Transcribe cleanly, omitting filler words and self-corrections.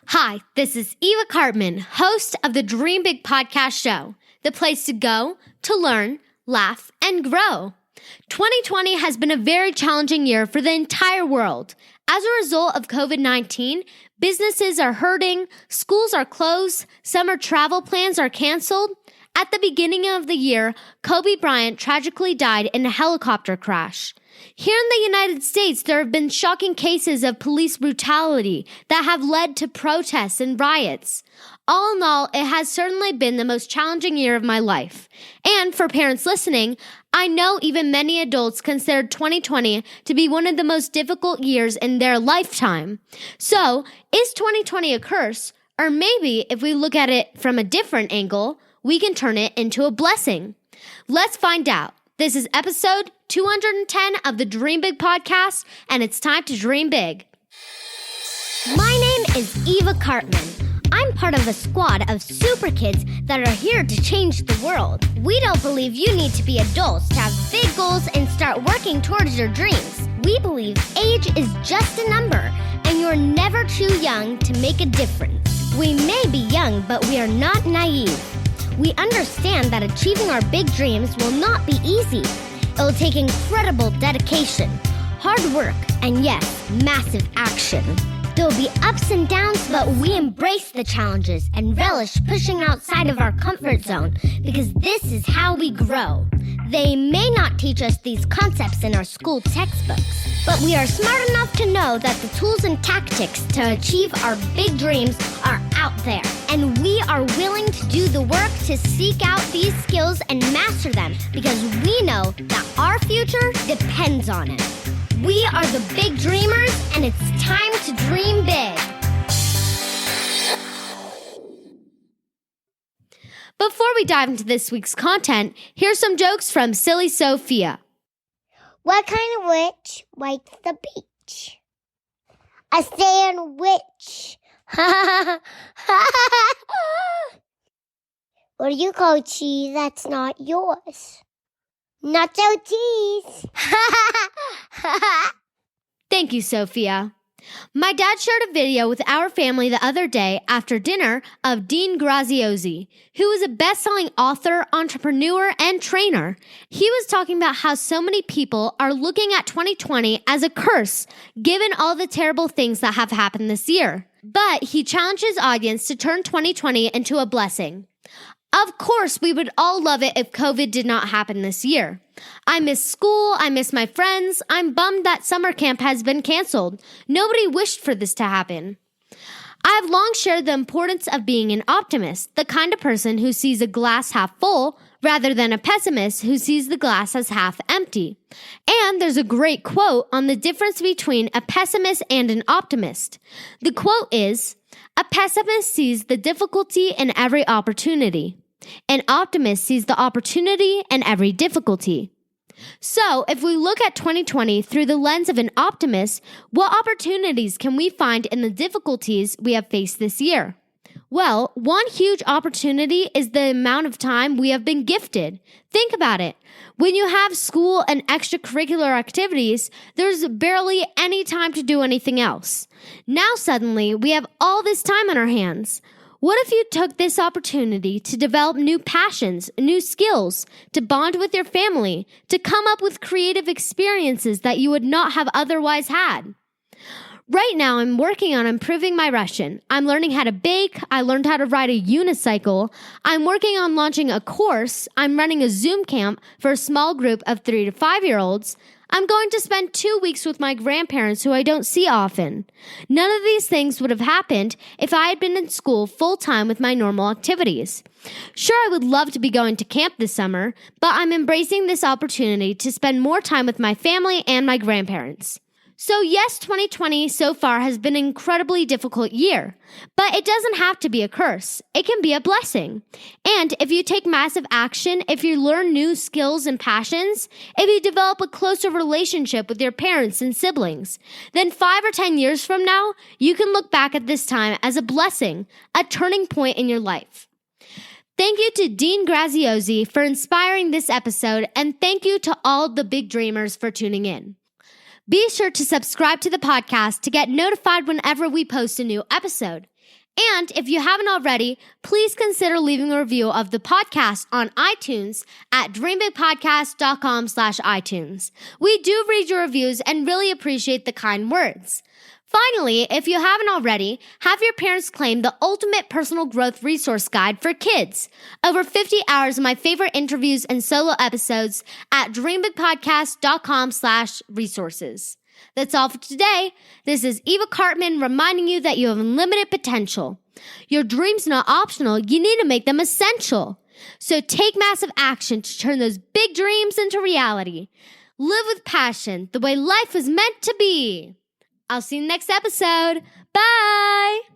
Hi, this is Eva Cartman, host of the Dream Big podcast show, the place to go to learn, laugh, and grow. 2020 has been a very challenging year for the entire world. As a result of COVID-19, businesses are hurting, schools are closed, summer travel plans are canceled. At the beginning of the year, Kobe Bryant tragically died in a helicopter crash. Here in the United States, there have been shocking cases of police brutality that have led to protests and riots. All in all, it has certainly been the most challenging year of my life. And for parents listening, I know even many adults consider 2020 to be one of the most difficult years in their lifetime. So, is 2020 a curse? Or maybe if we look at it from a different angle, we can turn it into a blessing. Let's find out. This is episode 210 of the Dream Big podcast, and it's time to dream big. My name is Eva Cartman. I'm part of a squad of super kids that are here to change the world. We don't believe you need to be adults to have big goals and start working towards your dreams. We believe age is just a number, and you're never too young to make a difference. We may be young, but we are not naive. We understand that achieving our big dreams will not be easy. It will take incredible dedication, hard work, and yes, massive action. There will be ups and downs, but we embrace the challenges and relish pushing outside of our comfort zone because this is how we grow. They may not teach us these concepts in our school textbooks, but we are smart enough to know that the tools and tactics to achieve our big dreams are out there. And we are willing to do the work to seek out these skills and master them because we know that our future depends on it. We are the big dreamers, and it's time to dream big. Before we dive into this week's content, here's some jokes from Silly Sophia. What kind of witch wipes the beach? A sandwich. What do you call cheese that's not yours? Nacho cheese. Thank you, Sophia. My dad shared a video with our family the other day after dinner of Dean Graziozi, who is a best-selling author, entrepreneur, and trainer. He was talking about how so many people are looking at 2020 as a curse, given all the terrible things that have happened this year. But he challenged his audience to turn 2020 into a blessing. Of course, we would all love it if COVID did not happen this year. I miss school, I miss my friends, I'm bummed that summer camp has been canceled. Nobody wished for this to happen. I have long shared the importance of being an optimist, the kind of person who sees a glass half full, rather than a pessimist who sees the glass as half empty. And there's a great quote on the difference between a pessimist and an optimist. The quote is, "A pessimist sees the difficulty in every opportunity. An optimist sees the opportunity in every difficulty." So, if we look at 2020 through the lens of an optimist, what opportunities can we find in the difficulties we have faced this year? Well, one huge opportunity is the amount of time we have been gifted. Think about it. When you have school and extracurricular activities, there's barely any time to do anything else. Now suddenly, we have all this time on our hands. What if you took this opportunity to develop new passions, new skills, to bond with your family, to come up with creative experiences that you would not have otherwise had? Right now, I'm working on improving my Russian. I'm learning how to bake. I learned how to ride a unicycle. I'm working on launching a course. I'm running a Zoom camp for a small group of 3 to 5-year-olds. I'm going to spend 2 weeks with my grandparents who I don't see often. None of these things would have happened if I had been in school full-time with my normal activities. Sure, I would love to be going to camp this summer, but I'm embracing this opportunity to spend more time with my family and my grandparents. So yes, 2020 so far has been an incredibly difficult year, but it doesn't have to be a curse. It can be a blessing. And if you take massive action, if you learn new skills and passions, if you develop a closer relationship with your parents and siblings, then 5 or 10 years from now, you can look back at this time as a blessing, a turning point in your life. Thank you to Dean Grazioizi for inspiring this episode, and thank you to all the big dreamers for tuning in. Be sure to subscribe to the podcast to get notified whenever we post a new episode. And if you haven't already, please consider leaving a review of the podcast on iTunes at dreambigpodcast.com/iTunes. We do read your reviews and really appreciate the kind words. Finally, if you haven't already, have your parents claim the ultimate personal growth resource guide for kids. Over 50 hours of my favorite interviews and solo episodes at dreambigpodcast.com/resources. That's all for today. This is Eva Cartman reminding you that you have unlimited potential. Your dreams are not optional. You need to make them essential. So take massive action to turn those big dreams into reality. Live with passion, the way life is meant to be. I'll see you next episode. Bye!